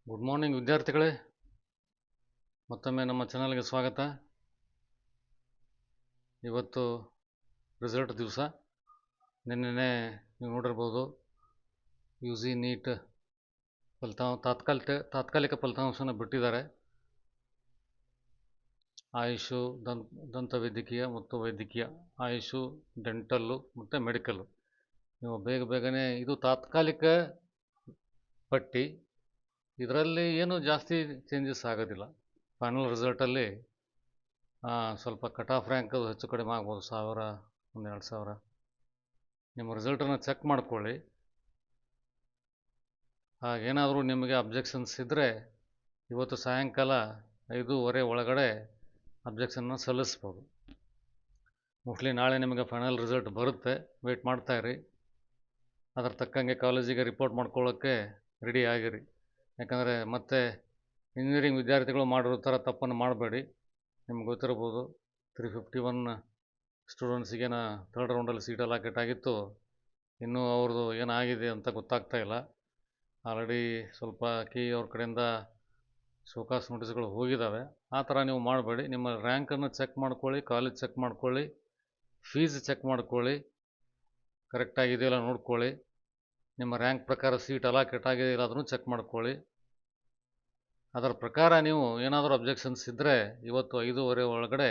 Good morning ವಿದ್ಯಾರ್ಥಿಗಳೇ, ಮತ್ತೊಮ್ಮೆ ನಮ್ಮ ಚಾನಲ್ಗೆ ಸ್ವಾಗತ. ಇವತ್ತು ರಿಸಲ್ಟ್ ದಿವಸ. ನಿನ್ನೆ ನೀವು ನೋಡಿರ್ಬೋದು, ಯು ಜಿ ನೀಟ್ ತಾತ್ಕಾಲಿಕ ಫಲಿತಾಂಶನ ಬಿಟ್ಟಿದ್ದಾರೆ. ಆಯುಷು, ದಂತ ವೈದ್ಯಕೀಯ ಮತ್ತು ವೈದ್ಯಕೀಯ, ಆಯುಷು, ಡೆಂಟಲ್ಲು ಮತ್ತು ಮೆಡಿಕಲ್ಲು. ನೀವು ಬೇಗನೆ ಇದು ತಾತ್ಕಾಲಿಕ ಪಟ್ಟಿ. ಇದರಲ್ಲಿ ಏನು ಜಾಸ್ತಿ ಚೇಂಜಸ್ ಆಗೋದಿಲ್ಲ. ಫೈನಲ್ ರಿಸಲ್ಟಲ್ಲಿ ಸ್ವಲ್ಪ ಕಟ್ ಆಫ್ ರ್ಯಾಂಕ್ ಹೆಚ್ಚು ಕಡಿಮೆ ಆಗ್ಬೋದು, 1000 1-2,000. ನಿಮ್ಮ ರಿಸಲ್ಟನ್ನು ಚೆಕ್ ಮಾಡ್ಕೊಳ್ಳಿ. ಹಾಗೇನಾದರೂ ನಿಮಗೆ ಅಬ್ಜೆಕ್ಷನ್ಸ್ ಇದ್ದರೆ ಇವತ್ತು ಸಾಯಂಕಾಲ 5:30 ಒಳಗಡೆ ಅಬ್ಜೆಕ್ಷನ್ನ ಸಲ್ಲಿಸ್ಬೋದು. ಮೋಸ್ಟ್ಲಿ ನಾಳೆ ನಿಮಗೆ ಫೈನಲ್ ರಿಸಲ್ಟ್ ಬರುತ್ತೆ, ವೆಯ್ಟ್ ಮಾಡ್ತಾಯಿರಿ. ಅದರ ತಕ್ಕಂಗೆ ಕಾಲೇಜಿಗೆ ರಿಪೋರ್ಟ್ ಮಾಡ್ಕೊಳ್ಳೋಕ್ಕೆ ರೆಡಿ ಆಗಿರಿ. ಯಾಕಂದರೆ ಮತ್ತೆ ಇಂಜಿನಿಯರಿಂಗ್ ವಿದ್ಯಾರ್ಥಿಗಳು ಮಾಡಿರೋ ಥರ ತಪ್ಪನ್ನು ಮಾಡಬೇಡಿ. ನಿಮ್ಗೆ ಗೊತ್ತಿರ್ಬೋದು, 351 ಸ್ಟೂಡೆಂಟ್ಸಿಗೇನು ಥರ್ಡ್ ರೌಂಡಲ್ಲಿ ಸೀಟ್ ಅಲಾಕೇಟ್ ಆಗಿತ್ತು. ಇನ್ನೂ ಅವ್ರದ್ದು ಏನಾಗಿದೆ ಅಂತ ಗೊತ್ತಾಗ್ತಾ ಇಲ್ಲ. ಆಲ್ರೆಡಿ ಸ್ವಲ್ಪ ಅವ್ರ ಕಡೆಯಿಂದ ಶೋಕಾಸ್ ನೋಟಿಸ್ಗಳು ಹೋಗಿದ್ದಾವೆ. ಆ ಥರ ನೀವು ಮಾಡಬೇಡಿ. ನಿಮ್ಮ ರ್ಯಾಂಕನ್ನು ಚೆಕ್ ಮಾಡ್ಕೊಳ್ಳಿ, ಕಾಲೇಜ್ ಚೆಕ್ ಮಾಡ್ಕೊಳ್ಳಿ, ಫೀಸ್ ಚೆಕ್ ಮಾಡ್ಕೊಳ್ಳಿ, ಕರೆಕ್ಟಾಗಿದೆಯಲ್ಲ ನೋಡ್ಕೊಳ್ಳಿ. ನಿಮ್ಮ ರ್ಯಾಂಕ್ ಪ್ರಕಾರ ಸೀಟ್ ಅಲಾಕೇಟ್ ಆಗಿದೆಯಲ್ಲ ಅದನ್ನು ಚೆಕ್ ಮಾಡ್ಕೊಳ್ಳಿ. ಅದರ ಪ್ರಕಾರ ನೀವು ಏನಾದರೂ ಅಬ್ಜೆಕ್ಷನ್ಸ್ ಇದ್ದರೆ ಇವತ್ತು 5:30 ಒಳಗಡೆ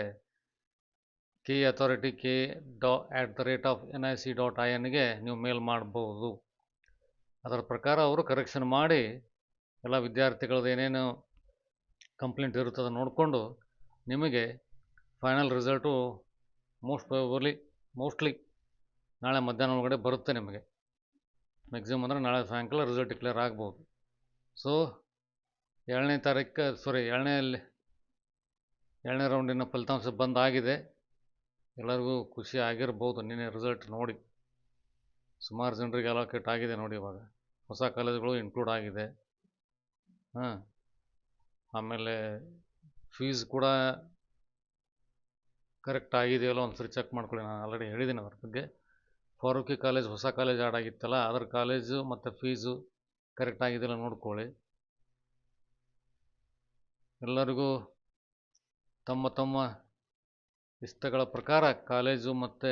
KE authority@NIC.in ನೀವು ಮೇಲ್ ಮಾಡ್ಬೋದು. ಅದರ ಪ್ರಕಾರ ಅವರು ಕರೆಕ್ಷನ್ ಮಾಡಿ ಎಲ್ಲ ವಿದ್ಯಾರ್ಥಿಗಳದ್ದು ಏನೇನು ಕಂಪ್ಲೇಂಟ್ ಇರುತ್ತದೆ ನೋಡಿಕೊಂಡು ನಿಮಗೆ ಫೈನಲ್ ರಿಸಲ್ಟು ಮೋಸ್ಟ್ಲಿ ನಾಳೆ ಮಧ್ಯಾಹ್ನ ಒಳಗಡೆ ಬರುತ್ತೆ. ನಿಮಗೆ ಮ್ಯಾಕ್ಸಿಮಮ್ ಅಂದರೆ ನಾಳೆ ಸಾಯಂಕಾಲ ರಿಸಲ್ಟ್ ಡಿಕ್ಲೇರ್ ಆಗ್ಬೋದು. ಸೊ 2ನೇ ರೌಂಡಿನ ಫಲಿತಾಂಶ ಬಂದಾಗಿದೆ. ಎಲ್ಲರಿಗೂ ಖುಷಿ ಆಗಿರ್ಬೋದು ನಿನ್ನೆ ರಿಸಲ್ಟ್ ನೋಡಿ. ಸುಮಾರು ಜನರಿಗೆ ಅಲೋಕೇಟ್ ಆಗಿದೆ ನೋಡಿ. ಇವಾಗ ಹೊಸ ಕಾಲೇಜುಗಳು ಇನ್ಕ್ಲೂಡ್ ಆಗಿದೆ. ಆಮೇಲೆ ಫೀಸ್ ಕೂಡ ಕರೆಕ್ಟ್ ಆಗಿದೆಯಲ್ಲ ಒಂದ್ಸರಿ ಚೆಕ್ ಮಾಡ್ಕೊಳ್ಳಿ. ನಾನು ಆಲ್ರೆಡಿ ಹೇಳಿದ್ದೀನಿ ಅದ್ರ ಬಗ್ಗೆ. ಫಾರೂಕಿ ಕಾಲೇಜ್ ಹೊಸ ಕಾಲೇಜ್ ಆಡ್ ಆಗಿತ್ತಲ್ಲ, ಅದರ ಕಾಲೇಜು ಮತ್ತು ಫೀಸು ಕರೆಕ್ಟ್ ಆಗಿದೆಯಲ್ಲ ನೋಡ್ಕೊಳ್ಳಿ. ಎಲ್ಲರಿಗೂ ತಮ್ಮ ತಮ್ಮ ಇಷ್ಟಗಳ ಪ್ರಕಾರ ಕಾಲೇಜು ಮತ್ತು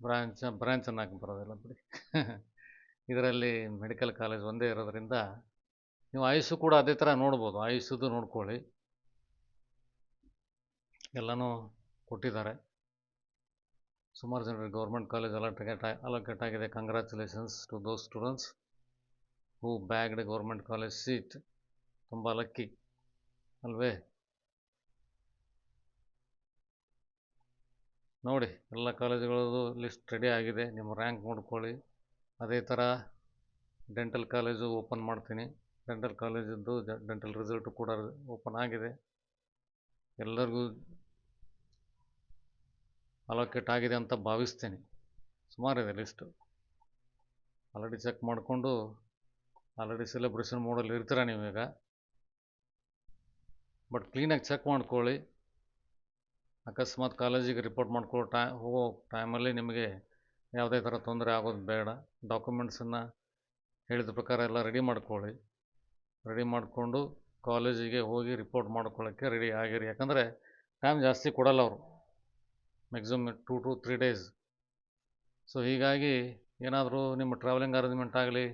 ಬ್ರ್ಯಾಂಚನ್ನು ಹಾಕಿ ಬರೋದಿಲ್ಲ ಬಿಡಿ. ಇದರಲ್ಲಿ ಮೆಡಿಕಲ್ ಕಾಲೇಜ್ ಒಂದೇ ಇರೋದ್ರಿಂದ ನೀವು ಆಯುಷು ಕೂಡ ಅದೇ ಥರ ನೋಡ್ಬೋದು. ಆಯುಷದ್ದು ನೋಡ್ಕೊಳ್ಳಿ, ಎಲ್ಲನೂ ಕೊಟ್ಟಿದ್ದಾರೆ. ಸುಮಾರು ಜನರಿಗೆ ಗೌರ್ಮೆಂಟ್ ಕಾಲೇಜ್ ಅಲೋಕೇಟ್ ಆಗಿದೆ. Congratulations to those students who bagged government college seat. ತುಂಬ ಲಕ್ಕಿ ಅಲ್ವೇ? ನೋಡಿ, ಎಲ್ಲ ಕಾಲೇಜುಗಳದ್ದು ಲಿಸ್ಟ್ ರೆಡಿ ಆಗಿದೆ. ನಿಮ್ಮ ರ್ಯಾಂಕ್ ನೋಡ್ಕೊಳ್ಳಿ. ಅದೇ ಥರ ಡೆಂಟಲ್ ಕಾಲೇಜು ಓಪನ್ ಮಾಡ್ತೀನಿ. ಡೆಂಟಲ್ ಕಾಲೇಜದ್ದು ಡೆಂಟಲ್ ರಿಸಲ್ಟು ಕೂಡ ಓಪನ್ ಆಗಿದೆ. ಎಲ್ಲರಿಗೂ ಅಲೋಕೇಟ್ ಆಗಿದೆ ಅಂತ ಭಾವಿಸ್ತೇನೆ. ಸುಮಾರಿದೆ ಲಿಸ್ಟು. ಆಲ್ರೆಡಿ ಚೆಕ್ ಮಾಡಿಕೊಂಡು ಆಲ್ರೆಡಿ ಸೆಲೆಬ್ರೇಷನ್ ಮೋಡಲ್ಲಿ ಇರ್ತೀರ ನೀವೀಗ. ಬಟ್ ಕ್ಲೀನಾಗಿ ಚೆಕ್ ಮಾಡ್ಕೊಳ್ಳಿ. ಅಕಸ್ಮಾತ್ ಕಾಲೇಜಿಗೆ ರಿಪೋರ್ಟ್ ಹೋಗೋ ಟೈಮಲ್ಲಿ ನಿಮಗೆ ಯಾವುದೇ ಥರ ತೊಂದರೆ ಆಗೋದು ಬೇಡ. ಡಾಕ್ಯುಮೆಂಟ್ಸನ್ನು ಹೇಳಿದ ಪ್ರಕಾರ ಎಲ್ಲ ರೆಡಿ ಮಾಡ್ಕೊಳ್ಳಿ. ರೆಡಿ ಮಾಡಿಕೊಂಡು ಕಾಲೇಜಿಗೆ ಹೋಗಿ ರಿಪೋರ್ಟ್ ಮಾಡ್ಕೊಳ್ಳೋಕ್ಕೆ ರೆಡಿ ಆಗಿರಿ. ಯಾಕಂದರೆ ಟೈಮ್ ಜಾಸ್ತಿ ಕೊಡಲ್ಲ ಅವರು, ಮ್ಯಾಕ್ಸಿಮಮ್ 2 to 3 days. ಸೊ ಹೀಗಾಗಿ ಏನಾದರೂ ನಿಮ್ಮ ಟ್ರಾವೆಲಿಂಗ್ ಅರೇಂಜ್ಮೆಂಟ್ ಆಗಲಿ,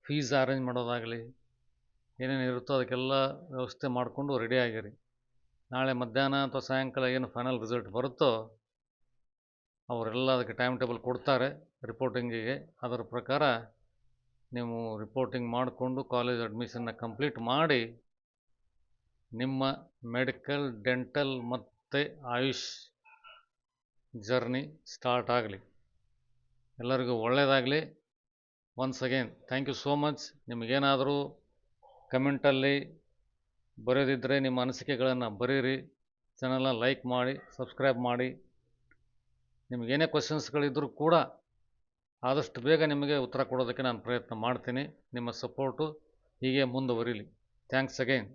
ಫೀಸ್ ಅರೇಂಜ್ ಮಾಡೋದಾಗಲಿ, ಏನೇನು ಇರುತ್ತೋ ಅದಕ್ಕೆಲ್ಲ ವ್ಯವಸ್ಥೆ ಮಾಡಿಕೊಂಡು ರೆಡಿ ಆಗಿರಿ. ನಾಳೆ ಮಧ್ಯಾಹ್ನ ಅಥವಾ ಸಾಯಂಕಾಲ ಏನು ಫೈನಲ್ ರಿಸಲ್ಟ್ ಬರುತ್ತೋ ಅವರೆಲ್ಲ ಅದಕ್ಕೆ ಟೈಮ್ ಟೇಬಲ್ ಕೊಡ್ತಾರೆ ರಿಪೋರ್ಟಿಂಗಿಗೆ. ಅದರ ಪ್ರಕಾರ ನೀವು ರಿಪೋರ್ಟಿಂಗ್ ಮಾಡಿಕೊಂಡು ಕಾಲೇಜ್ ಅಡ್ಮಿಷನ್ನ ಕಂಪ್ಲೀಟ್ ಮಾಡಿ ನಿಮ್ಮ ಮೆಡಿಕಲ್, ಡೆಂಟಲ್ ಮತ್ತು ಆಯುಷ್ ಜರ್ನಿ ಸ್ಟಾರ್ಟ್ ಆಗಲಿ. ಎಲ್ಲರಿಗೂ ಒಳ್ಳೆಯದಾಗಲಿ. Once again thank you so much. ನಿಮಗೇನಾದರೂ ಕಮೆಂಟಲ್ಲಿ ಬರೆಯೋದಿದ್ದರೆ ನಿಮ್ಮ ಅನಿಸಿಕೆಗಳನ್ನು ಬರೀರಿ. ಚಾನಲ್ನ ಲೈಕ್ ಮಾಡಿ, ಸಬ್ಸ್ಕ್ರೈಬ್ ಮಾಡಿ. ನಿಮಗೇನೇ ಕ್ವಶನ್ಸ್ಗಳಿದ್ದರೂ ಕೂಡ ಆದಷ್ಟು ಬೇಗ ನಿಮಗೆ ಉತ್ತರ ಕೊಡೋದಕ್ಕೆ ನಾನು ಪ್ರಯತ್ನ ಮಾಡ್ತೀನಿ. ನಿಮ್ಮ ಸಪೋರ್ಟು ಹೀಗೆ ಮುಂದುವರಿಲಿ. Thanks again.